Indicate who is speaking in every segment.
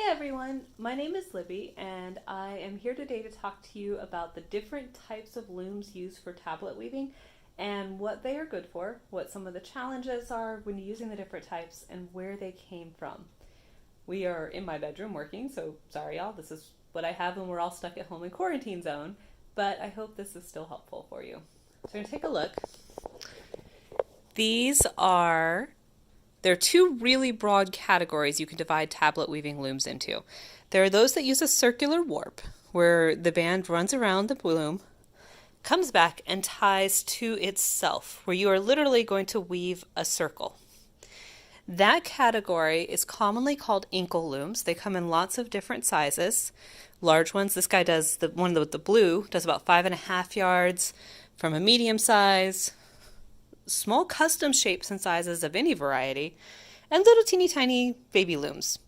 Speaker 1: everyone, my name is Libby and I am here today to talk to you about the different types of looms used for tablet weaving and what they are good for, what some of the challenges are when using the different types, and where they came from. We are in my bedroom working, so sorry y'all, this is what I have when we're all stuck at home in quarantine zone, but I hope this is still helpful for you. So we're going to take a look. There are two really broad categories you can divide tablet weaving looms into. There are those that use a circular warp, where the band runs around the loom, comes back, and ties to itself, where you are literally going to weave a circle. That category is commonly called ankle looms. They come in lots of different sizes. Large ones, this guy does, the one with the blue, does about 5.5 yards, from a medium size, small custom shapes and sizes of any variety, and little teeny tiny baby looms.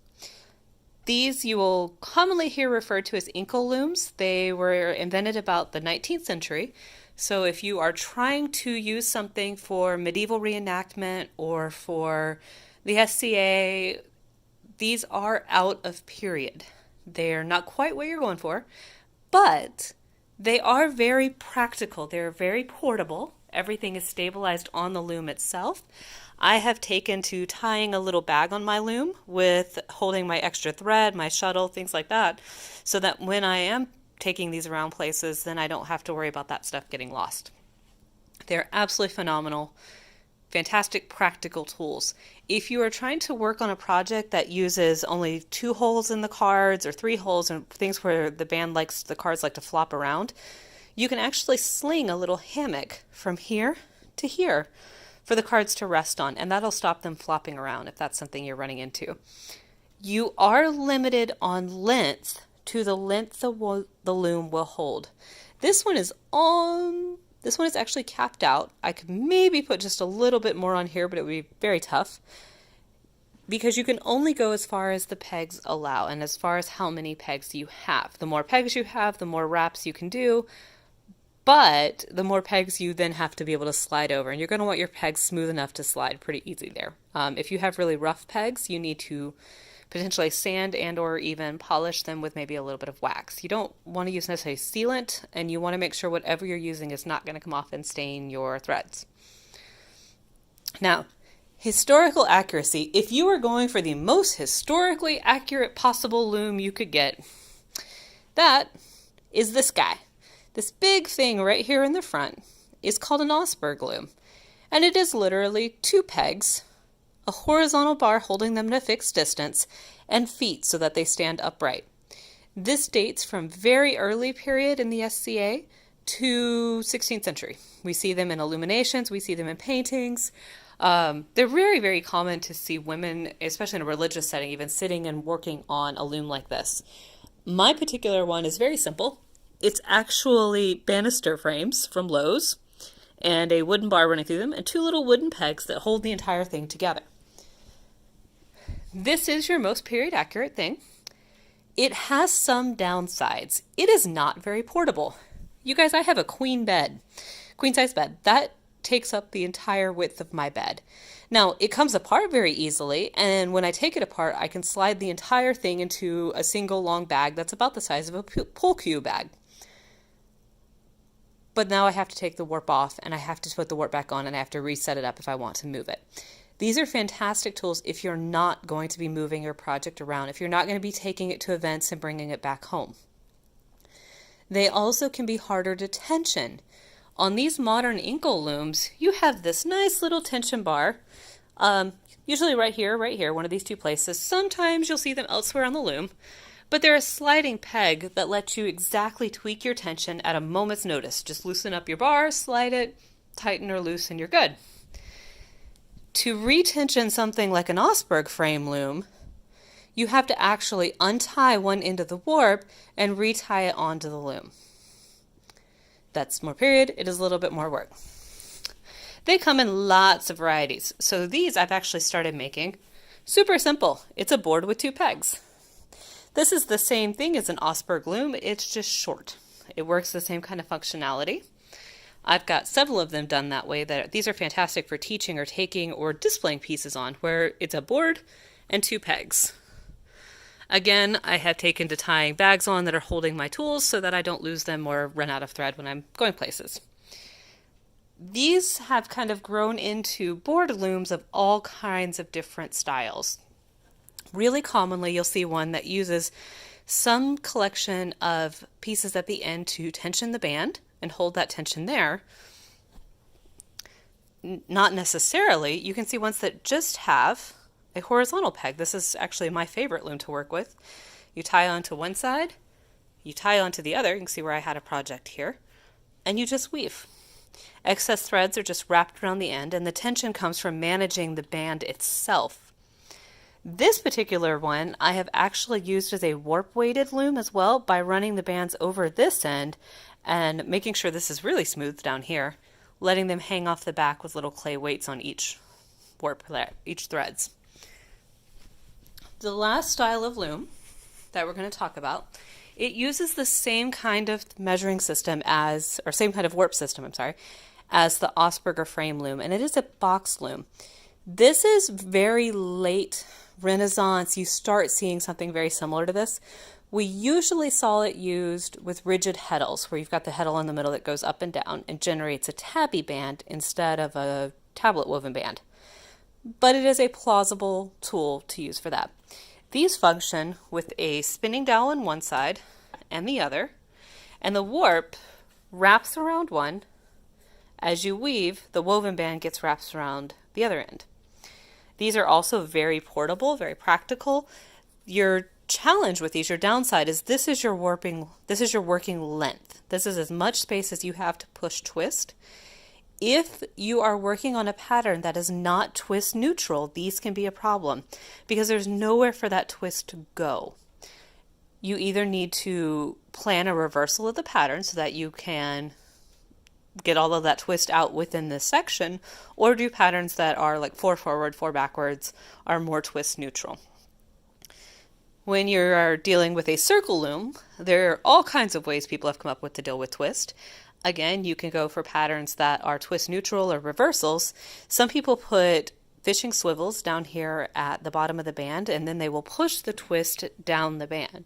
Speaker 1: These you will commonly hear referred to as ankle looms. They were invented about the 19th century. So if you are trying to use something for medieval reenactment or for the SCA, these are out of period. They're not quite what you're going for, but they are very practical. They're very portable. Everything is stabilized on the loom itself. I have taken to tying a little bag on my loom with holding my extra thread, my shuttle, things like that, so that when I am taking these around places, then I don't have to worry about that stuff getting lost. They're absolutely phenomenal, fantastic practical tools. If you are trying to work on a project that uses only 2 holes in the cards or 3 holes and things where the cards like to flop around, you can actually sling a little hammock from here to here for the cards to rest on, and that'll stop them flopping around if that's something you're running into. You are limited on length to the length the loom will hold. This one is actually capped out. I could maybe put just a little bit more on here, but it would be very tough because you can only go as far as the pegs allow and as far as how many pegs you have. The more pegs you have, the more wraps you can do. But the more pegs you then have to be able to slide over, and you're going to want your pegs smooth enough to slide pretty easy there. If you have really rough pegs, you need to potentially sand and or even polish them with maybe a little bit of wax. You don't want to use necessarily sealant, and you want to make sure whatever you're using is not going to come off and stain your threads. Now, historical accuracy. If you are going for the most historically accurate possible loom you could get, that is this guy. This big thing right here in the front is called an Augsburg loom, and it is literally 2 pegs, a horizontal bar holding them at a fixed distance, and feet so that they stand upright. This dates from very early period in the SCA to 16th century. We see them in illuminations, we see them in paintings. They're very, very common to see women, especially in a religious setting, even sitting and working on a loom like this. My particular one is very simple. It's actually banister frames from Lowe's and a wooden bar running through them and 2 little wooden pegs that hold the entire thing together. This is your most period accurate thing. It has some downsides. It is not very portable. You guys, I have a queen size bed. That takes up the entire width of my bed. Now, it comes apart very easily, and when I take it apart, I can slide the entire thing into a single long bag that's about the size of a pool cue bag. But now I have to take the warp off, and I have to put the warp back on, and I have to reset it up if I want to move it. These are fantastic tools if you're not going to be moving your project around, if you're not going to be taking it to events and bringing it back home. They also can be harder to tension. On these modern ankle looms, you have this nice little tension bar, usually right here, one of these 2 places. Sometimes you'll see them elsewhere on the loom. But they're a sliding peg that lets you exactly tweak your tension at a moment's notice. Just loosen up your bar, slide it, tighten or loosen, you're good. To retension something like an Augsburg frame loom, you have to actually untie one end of the warp and retie it onto the loom. That's more period. It is a little bit more work. They come in lots of varieties. So these I've actually started making. Super simple. It's a board with 2 pegs. This is the same thing as an Augsburg loom, it's just short. It works the same kind of functionality. I've got several of them done that way. These are fantastic for teaching or taking or displaying pieces on, where it's a board and 2 pegs. Again, I have taken to tying bags on that are holding my tools so that I don't lose them or run out of thread when I'm going places. These have kind of grown into board looms of all kinds of different styles. Really commonly, you'll see one that uses some collection of pieces at the end to tension the band and hold that tension there. Not necessarily. You can see ones that just have a horizontal peg. This is actually my favorite loom to work with. You tie onto one side, you tie onto the other. You can see where I had a project here, and you just weave. Excess threads are just wrapped around the end, and the tension comes from managing the band itself. This particular one I have actually used as a warp weighted loom as well by running the bands over this end and making sure this is really smooth down here, letting them hang off the back with little clay weights on each threads. The last style of loom that we're going to talk about, it uses the same kind of measuring system same kind of warp system, as the Asperger frame loom, and it is a box loom. This is very late Renaissance. You start seeing something very similar to this. We usually saw it used with rigid heddles, where you've got the heddle in the middle that goes up and down and generates a tabby band instead of a tablet woven band. But it is a plausible tool to use for that. These function with a spinning dowel on one side and the other, and the warp wraps around one. As you weave, the woven band gets wrapped around the other end. These are also very portable, very practical. Your challenge with these, your downside, is this is your working length. This is as much space as you have to push twist. If you are working on a pattern that is not twist neutral, these can be a problem because there's nowhere for that twist to go. You either need to plan a reversal of the pattern so that you can get all of that twist out within this section, or do patterns that are like 4 forward, 4 backwards, are more twist neutral. When you're dealing with a circle loom, there are all kinds of ways people have come up with to deal with twist. Again, you can go for patterns that are twist neutral or reversals. Some people put fishing swivels down here at the bottom of the band, and then they will push the twist down the band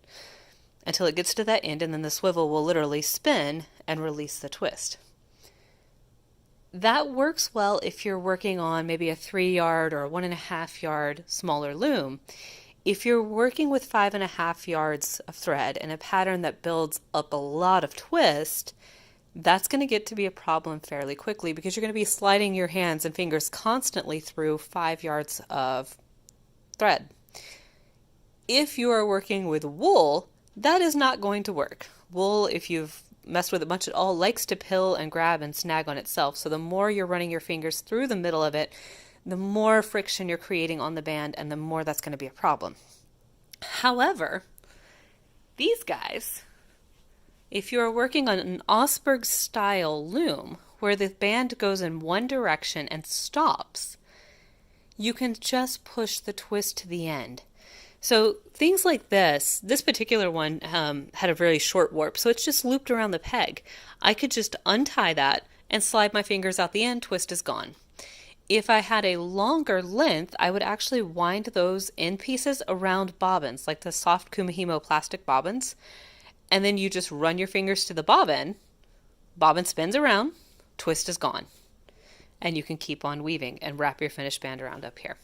Speaker 1: until it gets to that end, and then the swivel will literally spin and release the twist. That works well if you're working on maybe a 3-yard or a 1.5 yard smaller loom. If you're working with 5.5 yards of thread and a pattern that builds up a lot of twist, that's going to get to be a problem fairly quickly because you're going to be sliding your hands and fingers constantly through 5 yards of thread. If you are working with wool, that is not going to work. Wool, if you've messed with it much at all, likes to pill and grab and snag on itself. So the more you're running your fingers through the middle of it, the more friction you're creating on the band, and the more that's going to be a problem. However, these guys, if you're working on an Asperg style loom where the band goes in one direction and stops, you can just push the twist to the end. So things like this particular one had a very short warp, so it's just looped around the peg. I could just untie that and slide my fingers out the end, twist is gone. If I had a longer length, I would actually wind those end pieces around bobbins, like the soft Kumihimo plastic bobbins, and then you just run your fingers to the bobbin spins around, twist is gone, and you can keep on weaving and wrap your finished band around up here.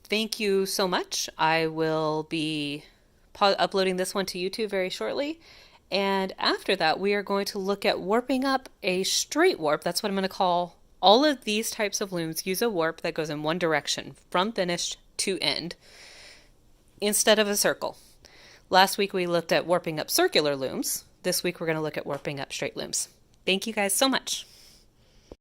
Speaker 1: Thank you so much. I will be uploading this one to YouTube very shortly. And after that, we are going to look at warping up a straight warp. That's what I'm going to call all of these types of looms. Use a warp that goes in one direction, from finish to end, instead of a circle. Last week, we looked at warping up circular looms. This week, we're going to look at warping up straight looms. Thank you guys so much.